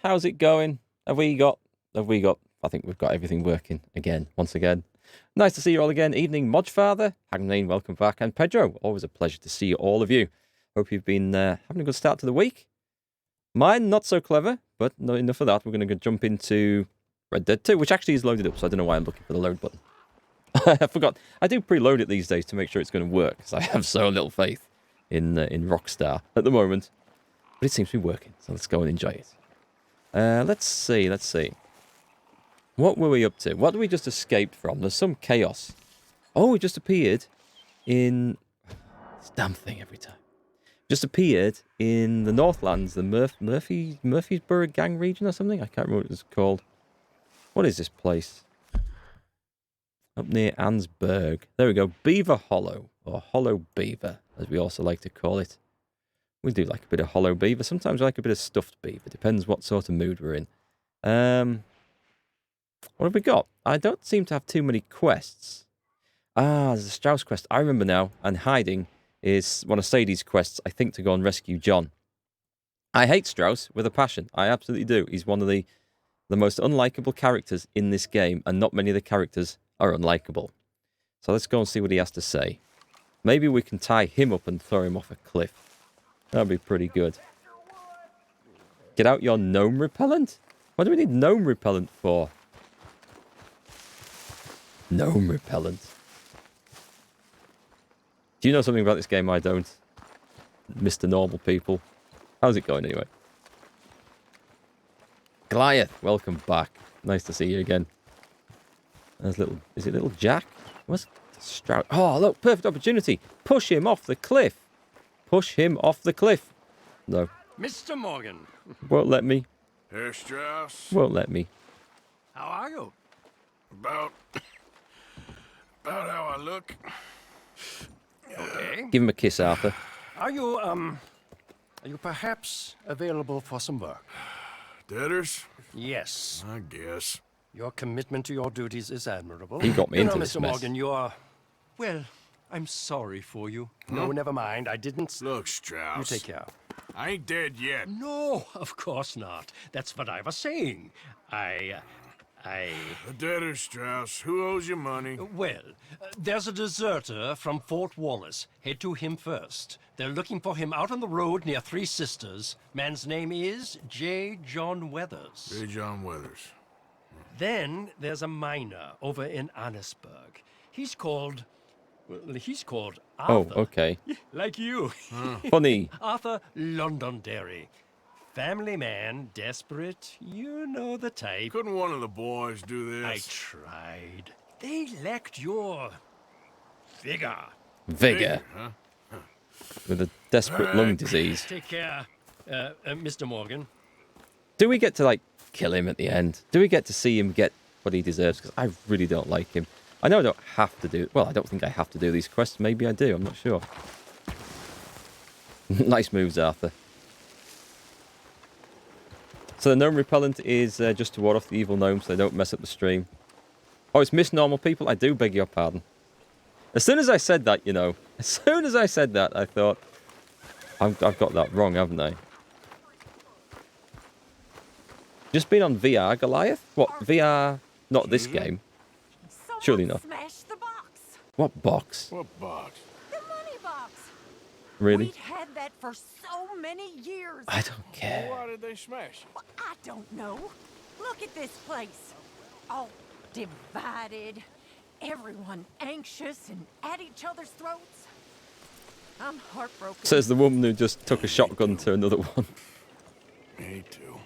how's it going? Have we got, I think we've got everything working again, once again. Nice to see you all again. Evening, Modfather, Hagnane, welcome back. And Pedro, always a pleasure to see all of you. Hope you've been having a good start to the week. Mine, not so clever, but not enough of that. We're going to jump into Red Dead 2, which actually is loaded up, so I don't know why I'm looking for the load button. I forgot. I do preload it these days to make sure it's going to work, because I have so little faith in Rockstar at the moment. But it seems to be working, so let's go and enjoy it. Let's see. What were we up to? What did we just escape from? There's some chaos. Oh, we just appeared in... This damn thing every time. Just appeared in the Northlands, the Murfreesboro gang region or something? I can't remember what it's called. What is this place? Up near Ansburg. There we go. Beaver Hollow, or Hollow Beaver, as we also like to call it. We do like a bit of Hollow Beaver. Sometimes we like a bit of stuffed beaver. Depends what sort of mood we're in. What have we got? I don't seem to have too many quests. Ah, there's a Strauss quest. I remember now. And hiding is one of Sadie's quests, I think, to go and rescue John. I hate Strauss with a passion. I absolutely do. He's one of the most unlikable characters in this game, and not many of the characters are unlikable. So let's go and see what he has to say. Maybe we can tie him up and throw him off a cliff. That'd be pretty good. Get out your gnome repellent? What do we need gnome repellent for? Gnome repellent. Do you know something about this game I don't? Mr. Normal People. How's it going anyway? Goliath, welcome back. Nice to see you again. There's little... Is it little Jack? What's Strauss? Oh, look, perfect opportunity. Push him off the cliff. Push him off the cliff. No. Mr. Morgan. Won't let me. Herr Strauss. Won't let me. How are you? About how I look. Okay. Give him a kiss, Arthur. Are you perhaps available for some work? Debtors? Yes. I guess. Your commitment to your duties is admirable. He got me into this Mr. mess. Morgan, you're... Well, I'm sorry for you. No, never mind. I didn't... Look, Strauss. You take care. I ain't dead yet. No, of course not. That's what I was saying. The debtors, Strauss. Who owes you money? Well, there's a deserter from Fort Wallace. Head to him first. They're looking for him out on the road near Three Sisters. Man's name is J. John Weathers. J. John Weathers. Then there's a miner over in Annesburg. He's called Arthur. Oh, okay. Like you. Funny. Arthur Londonderry. Family man, desperate, you know the type. Couldn't one of the boys do this? I tried. They lacked your vigor. Vigor. Huh? With a desperate lung disease. Take care, Mr. Morgan. Do we get to, like, kill him at the end? Do we get to see him get what he deserves? Because I really don't like him. I know I don't have to do... Well, I don't think I have to do these quests. Maybe I do. I'm not sure. Nice moves, Arthur. So the gnome repellent is just to ward off the evil gnomes so they don't mess up the stream. Oh, it's Miss Normal People? I do beg your pardon. As soon as I said that, you know, as soon as I said that, I thought, I've got that wrong, haven't I? Just been on VR, Goliath? What, VR? Not this game. Surely not. Smashed the box. What box? What box? The money box. Really? We'd had that for so many years. I don't care. Why did they smash it? Well, I don't know. Look at this place. All divided. Everyone anxious and at each other's throats. I'm heartbroken. Says the woman who just took a shotgun to another one. Me too.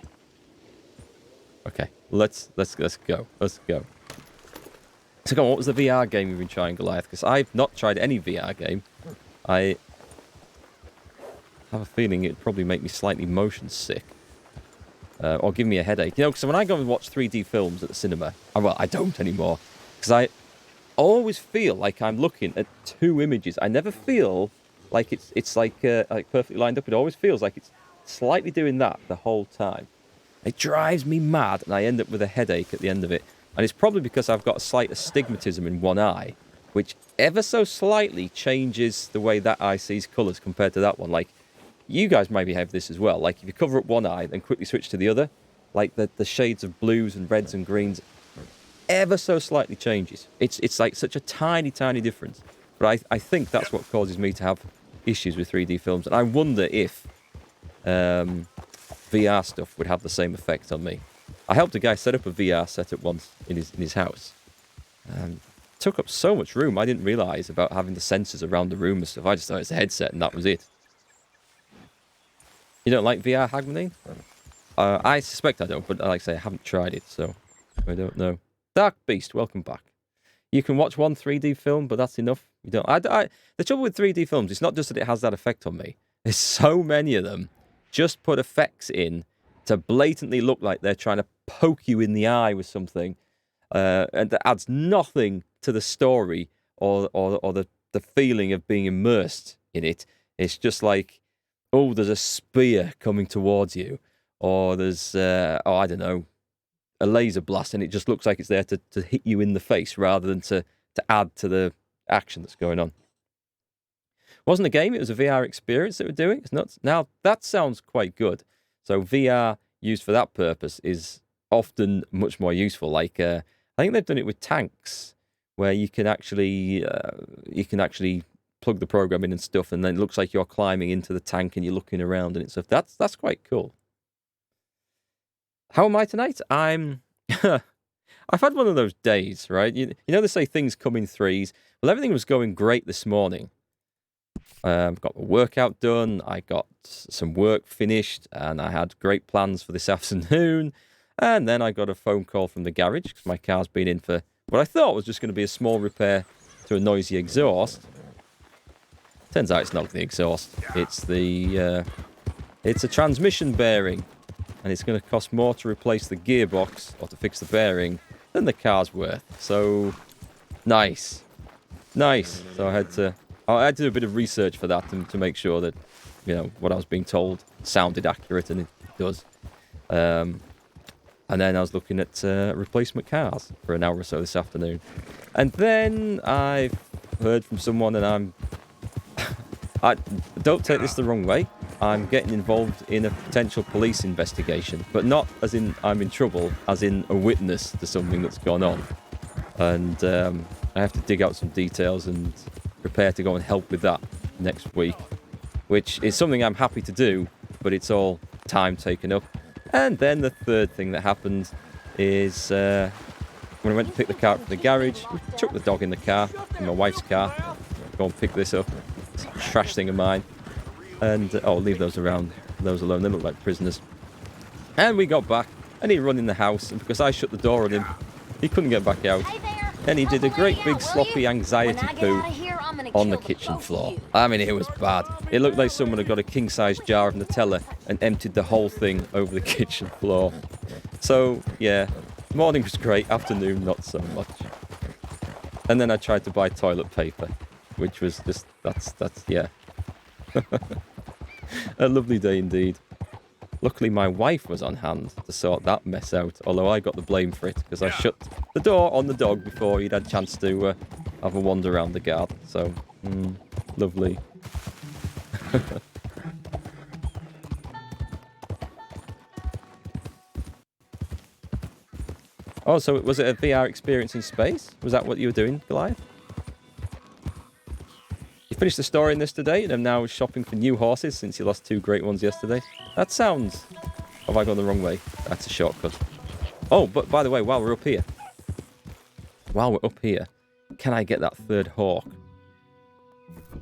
Okay, let's go. Let's go. So go on, what was the VR game you've been trying, Goliath? Because I've not tried any VR game. I have a feeling it'd probably make me slightly motion sick. Or give me a headache. You know, because when I go and watch 3D films at the cinema, well, I don't anymore. Because I always feel like I'm looking at two images. I never feel like it's like perfectly lined up. It always feels like it's slightly doing that the whole time. It drives me mad, and I end up with a headache at the end of it. And it's probably because I've got a slight astigmatism in one eye, which ever so slightly changes the way that eye sees colours compared to that one. Like, you guys maybe have this as well. Like, if you cover up one eye, then quickly switch to the other, like the shades of blues and reds and greens, ever so slightly changes. It's like such a tiny, tiny difference. But I think that's what causes me to have issues with 3D films. And I wonder if VR stuff would have the same effect on me. I helped a guy set up a VR setup once in his house. Took up so much room. I didn't realise about having the sensors around the room and stuff. I just thought it's a headset and that was it. You don't like VR, Hagmanine? I suspect I don't, but like I say, I haven't tried it, so I don't know. Dark Beast, welcome back. You can watch one 3D film, but that's enough. You don't. The trouble with 3D films, it's not just that it has that effect on me. There's so many of them just put effects in to blatantly look like they're trying to poke you in the eye with something, and that adds nothing to the story or the feeling of being immersed in it. It's just like, oh, there's a spear coming towards you, or there's I don't know, a laser blast, and it just looks like it's there to hit you in the face rather than to add to the action that's going on. It wasn't a game, it was a VR experience that we're doing. It's not. Now, that sounds quite good. So VR used for that purpose is often much more useful. Like, I think they've done it with tanks, where you can actually plug the program in and stuff, and then it looks like you're climbing into the tank and you're looking around and stuff. That's quite cool. How am I tonight? I've had one of those days, right? You know they say things come in threes. Well, everything was going great this morning. Got my workout done. I got some work finished, and I had great plans for this afternoon. And then I got a phone call from the garage because my car's been in for what I thought was just going to be a small repair to a noisy exhaust. Turns out it's not the exhaust. It's it's a transmission bearing. And it's going to cost more to replace the gearbox or to fix the bearing than the car's worth. So, nice. So I had to do a bit of research for that to make sure that, you know, what I was being told sounded accurate, and it does. And then I was looking at replacement cars for an hour or so this afternoon. And then I've heard from someone, and I don't take this the wrong way. I'm getting involved in a potential police investigation, but not as in I'm in trouble, as in a witness to something that's gone on. And I have to dig out some details and prepare to go and help with that next week, which is something I'm happy to do, but it's all time taken up. And then the third thing that happened is when I went to pick the car up from the garage, we took the dog in the car, in my wife's car, go and pick this up. It's a trash thing of mine. And, leave those around, those alone, they look like prisoners. And we got back, and he run in the house, and because I shut the door on him, he couldn't get back out. And he did a great big sloppy anxiety poo on the kitchen floor. I mean, it was bad. It looked like someone had got a king-size jar of Nutella and emptied the whole thing over the kitchen floor. So, yeah, morning was great, afternoon not so much. And then I tried to buy toilet paper, which was just, that's yeah. A lovely day indeed. Luckily, my wife was on hand to sort that mess out, although I got the blame for it because I shut the door on the dog before he'd had a chance to have a wander around the garden. So, lovely. Oh, so was it a VR experience in space? Was that what you were doing, Goliath? You finished the story in this today and are now shopping for new horses since you lost 2 great ones yesterday. That sounds... Have I gone the wrong way? That's a shortcut. Oh, but by the way, while we're up here, can I get that 3rd hawk?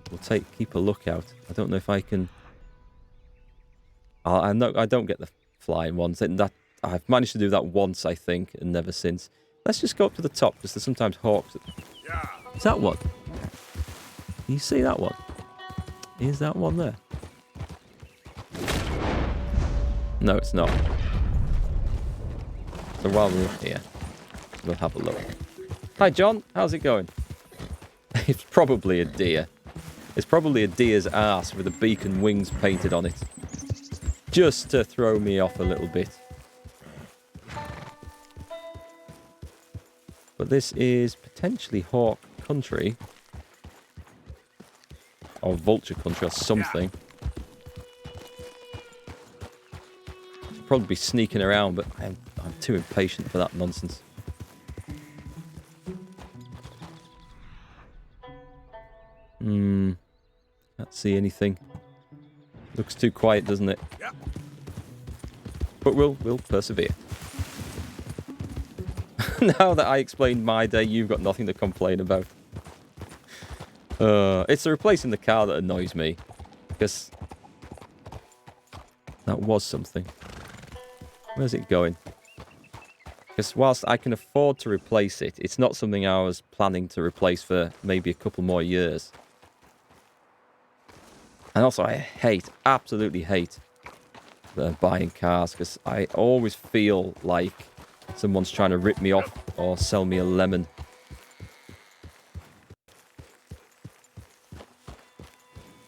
We'll keep a lookout. I don't know if I can... I don't get the flying ones. I've managed to do that once, I think, and never since. Let's just go up to the top, because there's sometimes hawks. Is that one? Can you see that one? Is that one there? No, it's not. So while we're up here, we'll have a look. Hi, John. How's it going? It's probably a deer. It's probably a deer's arse with a beak and wings painted on it. Just to throw me off a little bit. But this is potentially hawk country. Or vulture country or something. probably be sneaking around, but I'm too impatient for that nonsense. Can't see anything. Looks too quiet, doesn't it? Yep. But we'll persevere. Now that I explained my day, you've got nothing to complain about. It's the replacing the car that annoys me. Because that was something. Where's it going? Because whilst I can afford to replace it, it's not something I was planning to replace for maybe a couple more years. And also, I absolutely hate buying cars, because I always feel like someone's trying to rip me off or sell me a lemon.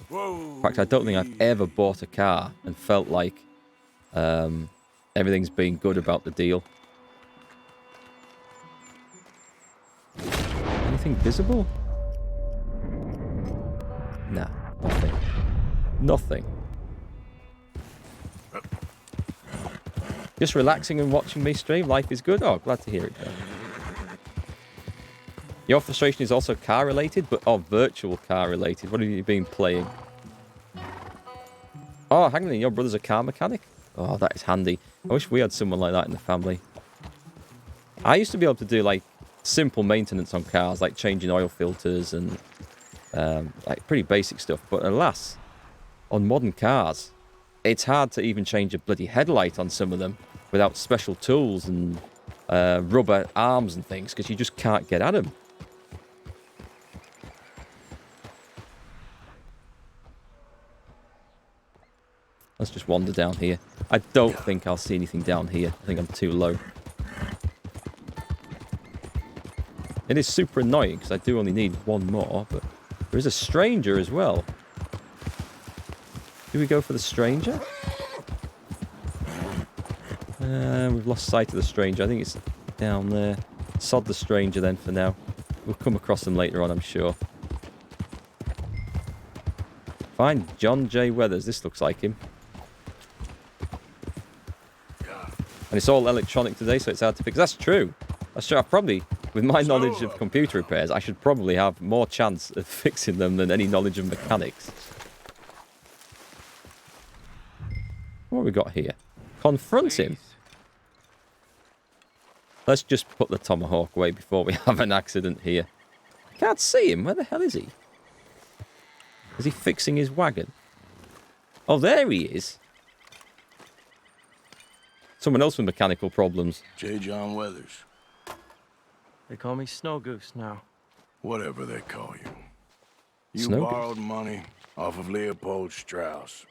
Whoa. In fact, I don't think I've ever bought a car and felt like everything's been good about the deal. Anything visible? Nah, nothing. Nothing. Just relaxing and watching me stream. Life is good. Oh, glad to hear it. Your frustration is also car related, but virtual car related. What have you been playing? Oh, hang on, your brother's a car mechanic? Oh, that is handy. I wish we had someone like that in the family. I used to be able to do like simple maintenance on cars, like changing oil filters and like pretty basic stuff. But alas, on modern cars, it's hard to even change a bloody headlight on some of them without special tools and rubber arms and things, because you just can't get at them. Let's just wander down here. I don't think I'll see anything down here. I think I'm too low. It is super annoying because I do only need one more, but there is a stranger as well. Do we go for the stranger? We've lost sight of the stranger. I think it's down there. Sod the stranger then for now. We'll come across them later on, I'm sure. Find John J. Weathers. This looks like him. And it's all electronic today, so it's hard to fix. That's true. That's true. I probably, with my knowledge of computer repairs, I should probably have more chance of fixing them than any knowledge of mechanics. What have we got here? Confront him. Let's just put the tomahawk away before we have an accident here. I can't see him. Where the hell is he? Is he fixing his wagon? Oh, there he is. Someone else with mechanical problems. J. John Weathers. They call me Snow Goose now. Whatever they call you. You Snow Goose. borrowed money off of Leopold Strauss.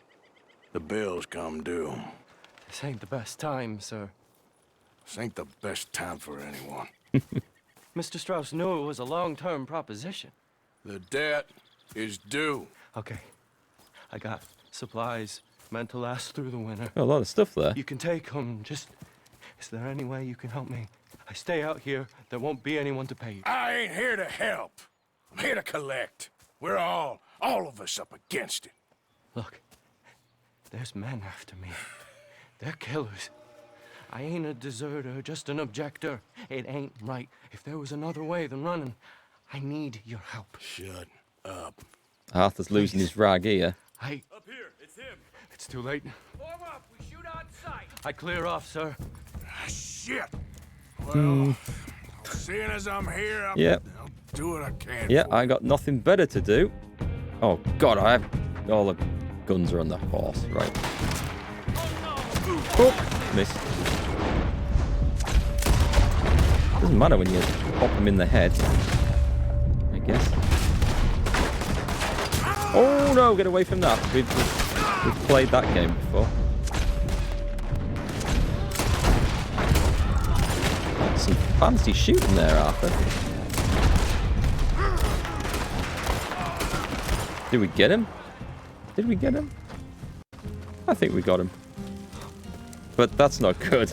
The bills come due. This ain't the best time, sir. This ain't the best time for anyone. Mr. Strauss knew it was a long-term proposition. The debt is due. Okay. I got supplies meant to last through the winter. Oh, a lot of stuff there. You can take them. Just, is there any way you can help me? I stay out here. There won't be anyone to pay you. I ain't here to help. I'm here to collect. We're all of us up against it. Look, there's men after me. They're killers. I ain't a deserter, just an objector. It ain't right. If there was another way than running, I need your help. Shut up. Arthur's losing his rag here. Up here, it's him. It's too late. Form up, we shoot on sight. I clear off, sir. Ah, shit. Well, seeing as I'm here, I'll do what I can. Yeah, I got nothing better to do. Oh, God, I have... All the guns are on the horse. Right. Oh, missed. Doesn't matter when you pop them in the head, I guess. Oh, no, get away from that. We've played that game before. That's some fancy shooting there, Arthur. Did we get him? Did we get him? I think we got him. But that's not good.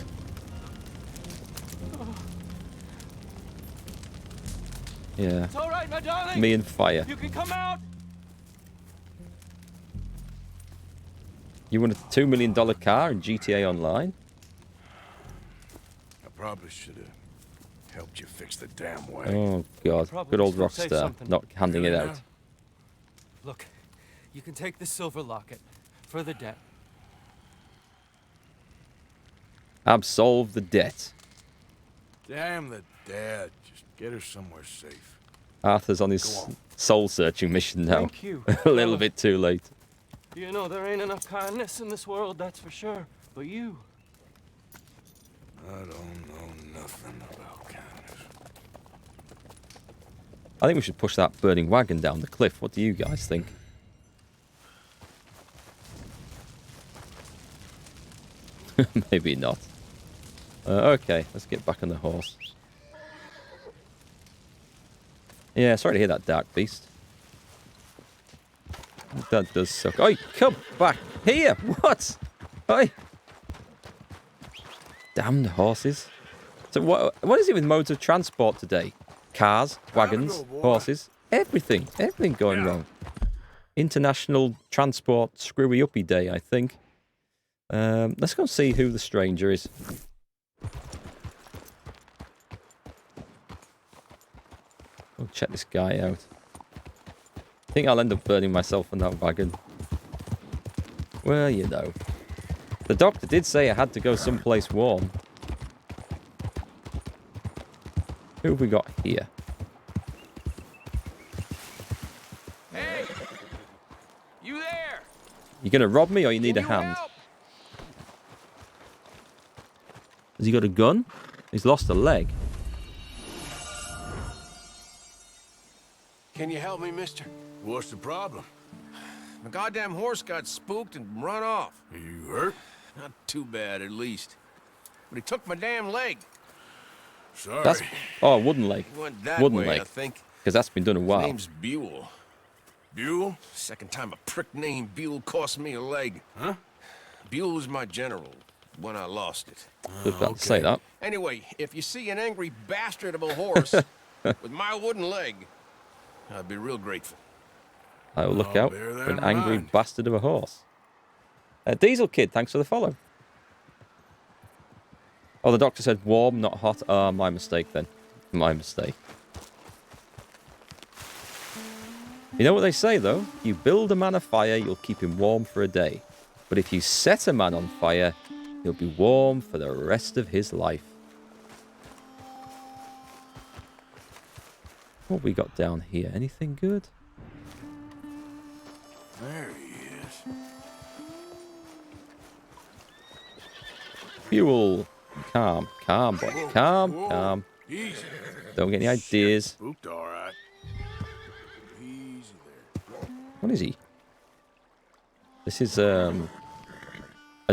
Yeah. It's all right, my darling. Me and fire. You can come out. You want a $2 million car in GTA Online? probably should have helped you fix the damn way. Oh, God. Probably Good old should say Rockstar. something. Not handing it out. Look, you can take the silver locket for the debt. Absolve the debt. Damn the dad. Just get her somewhere safe. Arthur's on his Go on. soul-searching mission now. Thank you. A little bit too late. You know, there ain't enough kindness in this world, that's for sure. But you, I don't know nothing about kindness. I think we should push that burning wagon down the cliff. What do you guys think? Maybe not. Okay, let's get back on the horse. Yeah, sorry to hear that, Dark Beast. That does suck. Oi, come back here! What? Oi! Damned horses. So what is it with modes of transport today? Cars, wagons, horses, everything going wrong. International Transport Screwy Uppy Day, I think. Let's go and see who the stranger is. We'll check this guy out. I think I'll end up burning myself in that wagon. Well, you know. The doctor did say I had to go someplace warm. Who have we got here? Hey! You there? You gonna rob me or you need Can a you hand? help? Has he got a gun? He's lost a leg. Can you help me, mister? What's the problem? My goddamn horse got spooked and run off. Are you hurt? Not too bad, at least. But he took my damn leg. Sorry. That's oh, wooden leg. He went that Wooden way, leg. I think. Because that's been done a His while. name's Buell. Buell? Second time a prick named Buell cost me a leg. Huh? Buell was my general when I lost it. Good about to say that. Anyway, if you see an angry bastard of a horse with my wooden leg, I'd be real grateful. I will look I'll out bear that for an in angry mind. bastard of a horse. Diesel Kid, thanks for the follow. Oh, the doctor said warm, not hot. Ah, my mistake then. My mistake. You know what they say, though? You build a man a fire, you'll keep him warm for a day. But if you set a man on fire, he'll be warm for the rest of his life. What have we got down here? Anything good? There he is. Fuel. Calm. Calm, boy. Calm. Whoa. Calm. Easy. Don't get any ideas. Spooked, all right. Easy there. What is he? This is, a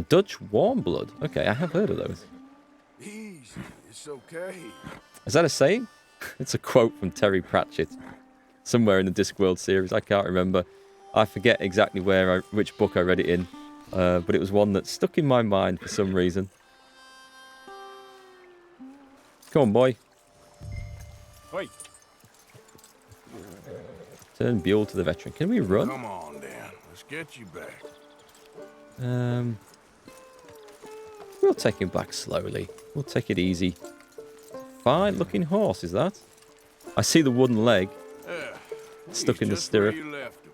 Dutch warm blood. Okay, I have heard of those. Easy. It's okay. Is that a saying? It's a quote from Terry Pratchett. Somewhere in the Discworld series. I can't remember. I forget exactly which book I read it in. But it was one that stuck in my mind for some reason. Come on, boy. Wait. Turn Buell to the veteran. Can we run? Come on, Dan. Let's get you back. We'll take him back slowly. We'll take it easy. Fine looking horse, is that? I see the wooden leg Yeah. stuck in the Just where stirrup. you left him.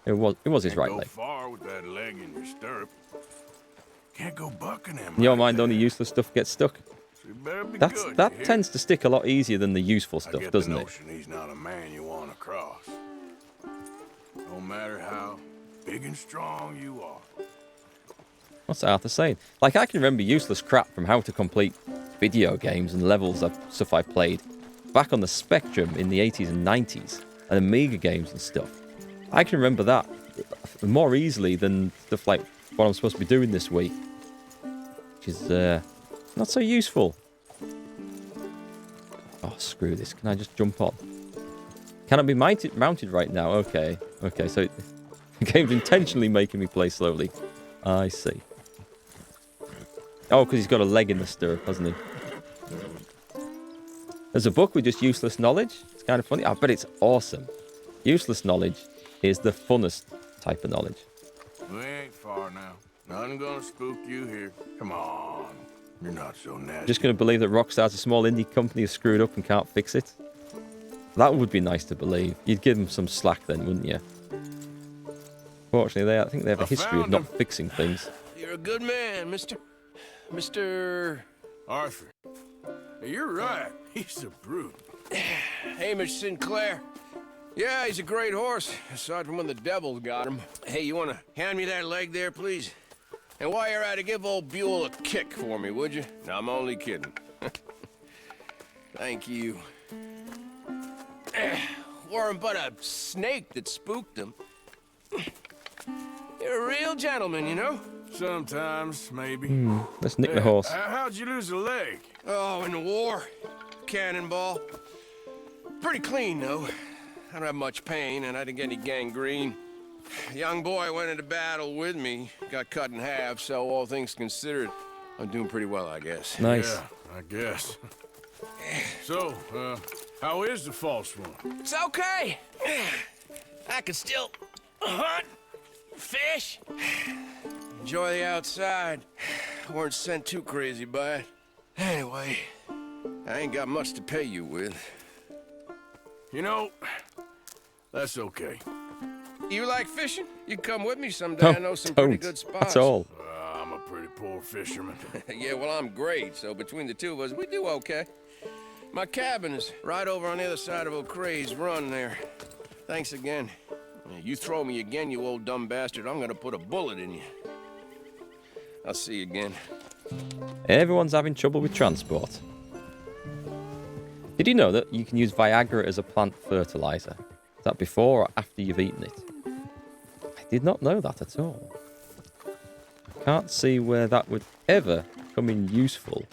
It was his Can't right go leg. far with that leg in your stirrup. Can't go bucking him. In your like mind, that. only useless stuff gets stuck. So you better be That good, you hear? tends to stick a lot easier than the useful I stuff, get doesn't the it? notion he's not a man you want to cross. No matter how big and strong you are. What's Arthur saying? Like, I can remember useless crap from how to complete video games and levels of stuff I played back on the Spectrum in the 80s and 90s, and Amiga games and stuff. I can remember that more easily than stuff like what I'm supposed to be doing this week, which is not so useful. Oh, screw this. Can I just jump on? Can I be mounted right now? Okay, so the game's intentionally making me play slowly. I see. Oh, because he's got a leg in the stirrup, hasn't he? There's a book with just useless knowledge. It's kind of funny. I bet it's awesome. Useless knowledge is the funnest type of knowledge. We ain't far now. Nothing gonna spook you here. Come on. You're not so nasty. Just going to believe that Rockstar's a small indie company who's screwed up and can't fix it? That would be nice to believe. You'd give them some slack then, wouldn't you? Fortunately, I think they have a history of not fixing things. You're a good man, Mr. Arthur. You're right. He's a brute. Hamish Sinclair. Yeah, he's a great horse, aside from when the devil got him. Hey, you want to hand me that leg there, please? And while you're at it, give old Buell a kick for me, would you? No, I'm only kidding. Thank you. Weren't but a snake that spooked him. You're a real gentleman, you know? Sometimes, maybe. Let's nick the horse. How'd you lose a leg? Oh, in the war. Cannonball. Pretty clean, though. I don't have much pain, and I didn't get any gangrene. A young boy went into battle with me, got cut in half, so all things considered, I'm doing pretty well, I guess. Nice. Yeah, I guess. So, how is the false one? It's okay. I can still hunt, fish, enjoy the outside. Weren't sent too crazy by it. Anyway, I ain't got much to pay you with. You know, that's okay. You like fishing? You can come with me someday. I know some pretty good spots. That's all. I'm a pretty poor fisherman. Yeah, well, I'm great, so between the two of us, we do okay. My cabin is right over on the other side of O'Creagh's Run there. Thanks again. You throw me again, you old dumb bastard, I'm gonna put a bullet in you. I'll see you again. Everyone's having trouble with transport. Did you know that you can use Viagra as a plant fertilizer? Is that before or after you've eaten it? I did not know that at all. Can't see where that would ever come in useful.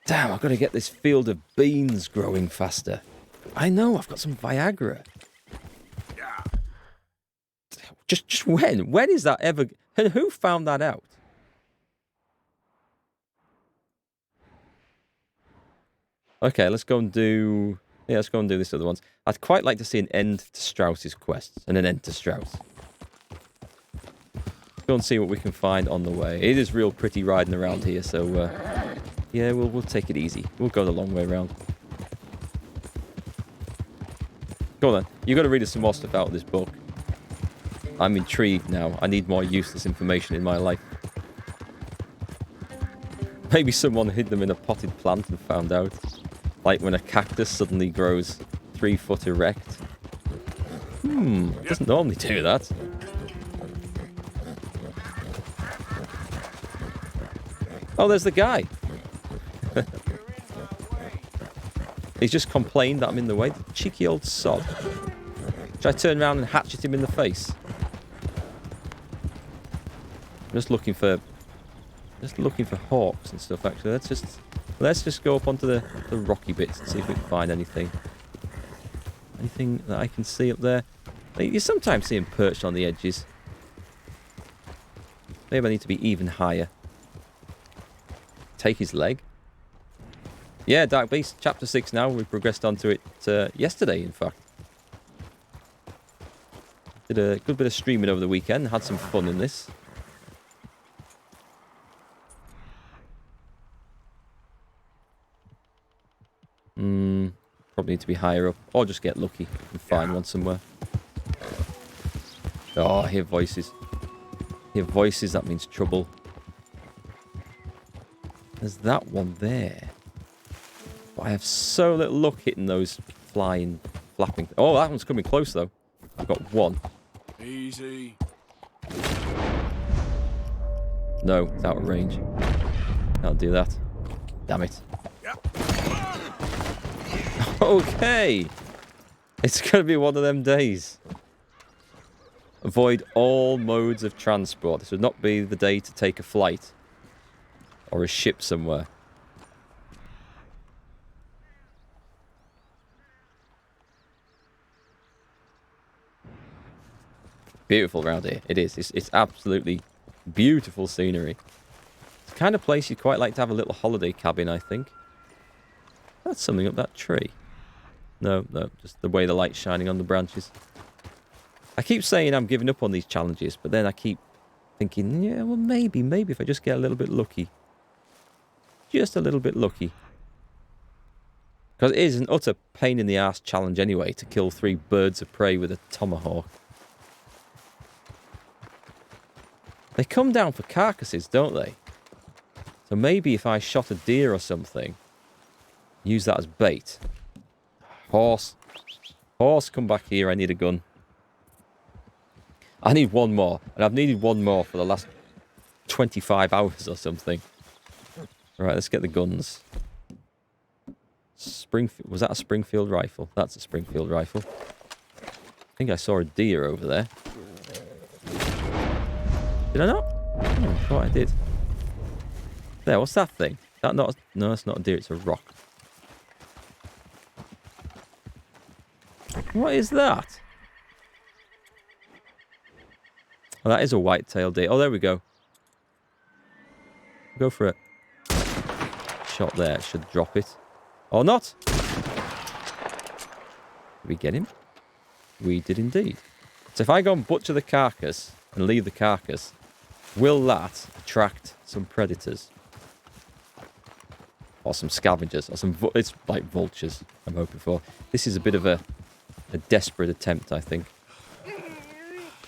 Damn, I've got to get this field of beans growing faster. I know, I've got some Viagra. Just when? When is that ever... And who found that out? Okay, let's go and do... Yeah, let's go and do this other ones. I'd quite like to see an end to Strauss's quests and an end to Strauss. Let's go and see what we can find on the way. It is real pretty riding around here, so yeah, we'll take it easy. We'll go the long way around. Go on then. You've got to read us some more stuff out of this book. I'm intrigued now. I need more useless information in my life. Maybe someone hid them in a potted plant and found out. Like when a cactus suddenly grows 3 foot erect. It doesn't normally do that. Oh, there's the guy. He's just complained that I'm in the way. The cheeky old sod. Should I turn around and hatchet him in the face? I'm just looking for hawks and stuff. Actually, let's just go up onto the rocky bits and see if we can find anything. Anything that I can see up there. You sometimes see him perched on the edges. Maybe I need to be even higher. Take his leg. Yeah, Dark Beast, chapter 6 now. We progressed onto it yesterday, in fact. Did a good bit of streaming over the weekend. Had some fun in this. Probably need to be higher up. Or just get lucky and find one somewhere. Oh, I hear voices. Hear voices, that means trouble. There's that one there. But I have so little luck hitting those flying, flapping... Oh, that one's coming close, though. I've got one. Easy. No, it's out of range. Can't do that. Damn it. Okay. It's going to be one of them days. Avoid all modes of transport. This would not be the day to take a flight. Or a ship somewhere. Beautiful around here. It is. It's absolutely beautiful scenery. It's the kind of place you'd quite like to have a little holiday cabin, I think. That's something up that tree. No, just the way the light's shining on the branches. I keep saying I'm giving up on these challenges, but then I keep thinking, yeah, well, maybe if I just get a little bit lucky. just a little bit lucky. Because it is an utter pain in the ass challenge anyway to kill 3 birds of prey with a tomahawk. They come down for carcasses, don't they? So maybe if I shot a deer or something, use that as bait. Horse. Horse, come back here. I need a gun. I need one more. And I've needed one more for the last 25 hours or something. Right, let's get the guns. Was that a Springfield rifle? That's a Springfield rifle. I think I saw a deer over there. Did I not? Oh, I thought I did. There, what's that thing? That not? No, it's not a deer, it's a rock. What is that? Oh, that is a white-tailed deer. Oh, there we go. Go for it. Shot there. Should drop it. Or not. Did we get him? We did indeed. So if I go and butcher the carcass and leave the carcass, will that attract some predators? Or some scavengers? Or some... It's like vultures, I'm hoping for. This is a bit of a desperate attempt, I think.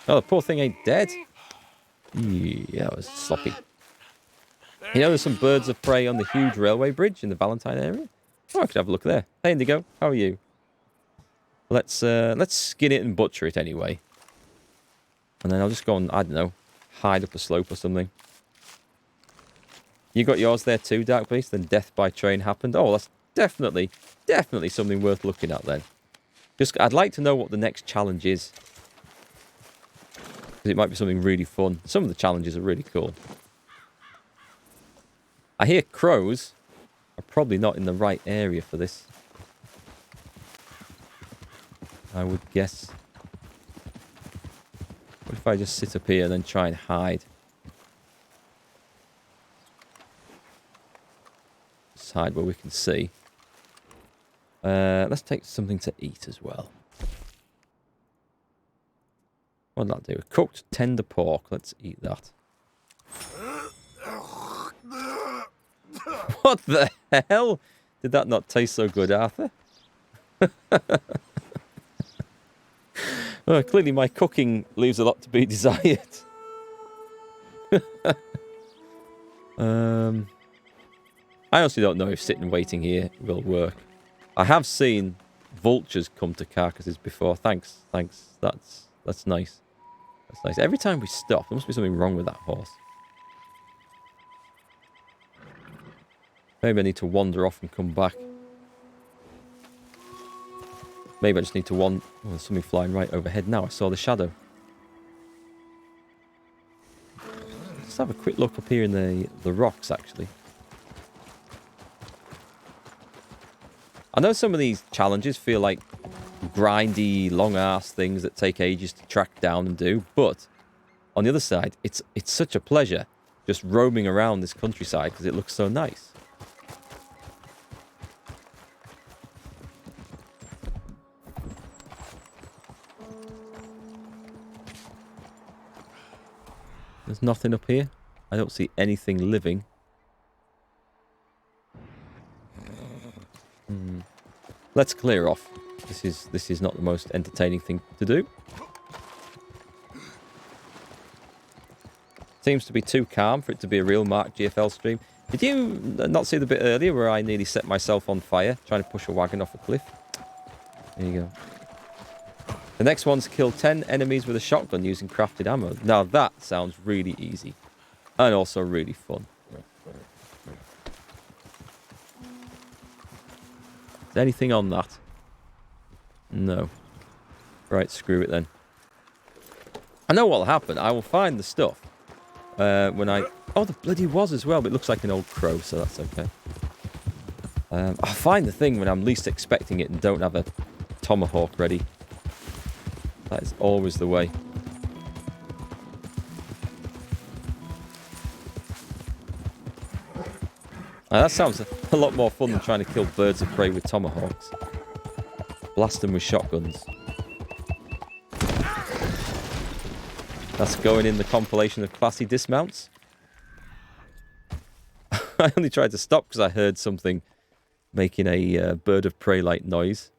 Oh, the poor thing ain't dead. Yeah, it was sloppy. You know, there's some birds of prey on the huge railway bridge in the Valentine area. Oh, I could have a look there. Hey, Indigo, how are you? Let's skin it and butcher it anyway. And then I'll just go and, I don't know, hide up a slope or something. You got yours there too, Dark Beast? Then death by train happened. Oh, that's definitely something worth looking at then. I'd like to know what the next challenge is. Because it might be something really fun. Some of the challenges are really cool. I hear crows are probably not in the right area for this. I would guess. What if I just sit up here and then try and hide? Just hide where we can see. Let's take something to eat as well. What'd that do? Cooked tender pork. Let's eat that. What the hell? Did that not taste so good, Arthur? Oh, clearly my cooking leaves a lot to be desired. I honestly don't know if sitting and waiting here will work. I have seen vultures come to carcasses before. Thanks. That's nice. That's nice. Every time we stop, there must be something wrong with that horse. Maybe I need to wander off and come back. Maybe I just need to wander... Oh, there's something flying right overhead now. I saw the shadow. Let's have a quick look up here in the rocks, actually. I know some of these challenges feel like grindy, long-ass things that take ages to track down and do, but on the other side, it's such a pleasure just roaming around this countryside because it looks so nice. There's nothing up here. I don't see anything living. Let's clear off. This is not the most entertaining thing to do. Seems to be too calm for it to be a real Mark GFL stream. Did you not see the bit earlier where I nearly set myself on fire trying to push a wagon off a cliff? There you go. The next one's kill 10 enemies with a shotgun using crafted ammo. Now that sounds really easy. And also really fun. Is there anything on that? No. Right, screw it then. I know what'll happen. I will find the stuff. When I... Oh, the bloody was as well, but it looks like an old crow, so that's okay. I'll find the thing when I'm least expecting it and don't have a tomahawk ready. That is always the way. Now, that sounds a lot more fun than trying to kill birds of prey with tomahawks. Blast them with shotguns. That's going in the compilation of classy dismounts. I only tried to stop because I heard something making a bird of prey like noise.